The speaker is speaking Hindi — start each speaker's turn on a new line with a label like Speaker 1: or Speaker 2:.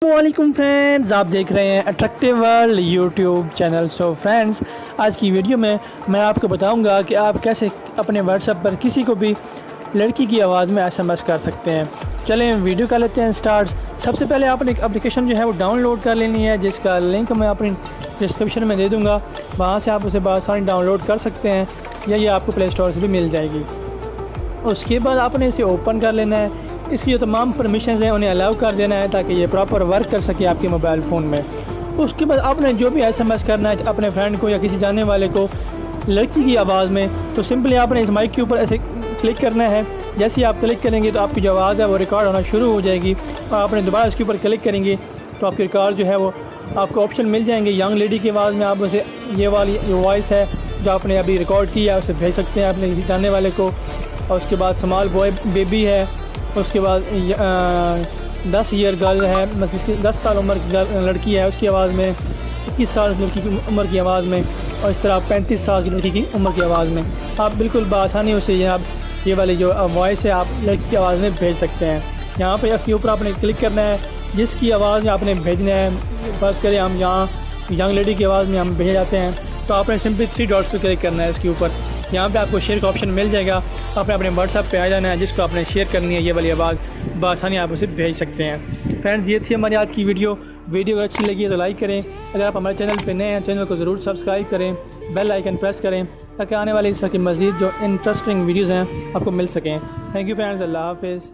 Speaker 1: वालेकुम फ्रेंड्स, आप देख रहे हैं attractive world YouTube channel. So friends, आज की वीडियो में मैं आपको बताऊंगा कि आप कैसे अपने व्हाट्सएप पर किसी को भी लड़की की आवाज़ में एसएमएस कर सकते हैं। चलें वीडियो कर लेते हैं स्टार्ट। सबसे पहले आपने एक एप्लीकेशन जो है वो डाउनलोड कर लेनी है, जिसका लिंक मैं अपनी डिस्क्रिप्शन में दे दूँगा। वहाँ से आप उसे आसानी डाउनलोड कर सकते हैं या ये आपको प्ले स्टोर से भी मिल जाएगी। उसके बाद आपने इसे ओपन कर लेना है। इसकी जो तमाम परमिशंस हैं उन्हें अलाउ कर देना है ताकि ये प्रॉपर वर्क कर सके आपके मोबाइल फ़ोन में। उसके बाद आपने जो भी एसएमएस करना है अपने फ्रेंड को या किसी जाने वाले को लड़की की आवाज़ में, तो सिंपली आपने इस माइक के ऊपर ऐसे क्लिक करना है। जैसे ही आप क्लिक करेंगे तो आपकी जो आवाज़ है वो रिकॉर्ड होना शुरू हो जाएगी और आपने दोबारा उसके ऊपर क्लिक करेंगे तो आपकी रिकॉर्ड जो है वो आपको ऑप्शन मिल जाएंगे। यंग लेडी की आवाज़ में आप उसे ये वाली जो वॉइस है जो आपने अभी रिकॉर्ड किया है उसे भेज सकते हैं अपने किसी जाने वाले को। और उसके बाद स्मॉल बॉय बेबी है, उसके बाद 10 ईयर गर्ल है, मतलब जिसकी 10 साल उम्र की लड़की है उसकी आवाज़ में, 21 साल लड़की की उम्र की आवाज़ में, और इस तरह 35 साल की लड़की की उम्र की आवाज़ में आप बिल्कुल बआसानी उसे ये वाली जो वॉइस है आप लड़की की आवाज़ में भेज सकते हैं। यहाँ पे इसके ऊपर आपने क्लिक करना है, जिसकी आवाज़ में आपने भेजना है। बस करें हम यहाँ यंग लेडी की आवाज़ में हम भेज जाते हैं तो आपने सिंपली 3 डॉट्स पर क्लिक करना है इसके ऊपर। यहाँ पे आपको शेयर का ऑप्शन मिल जाएगा। आपने अपने व्हाट्सएप पे आ जाना है, जिसको आपने शेयर करनी है ये वाली आवाज़, बआसानी आप उसे भेज सकते हैं। फ्रेंड्स, ये थी हमारी आज की वीडियो अगर अच्छी लगी है तो लाइक करें। अगर आप हमारे चैनल पे नए हैं चैनल को ज़रूर सब्सक्राइब करें, बेल आइकन प्रेस करें ताकि आने वाली इस तरह की मज़ीद जो इंटरेस्टिंग वीडियोज़ हैं आपको मिल सकें। थैंक यू फ्रेंड्स, अल्लाह हाफिज़।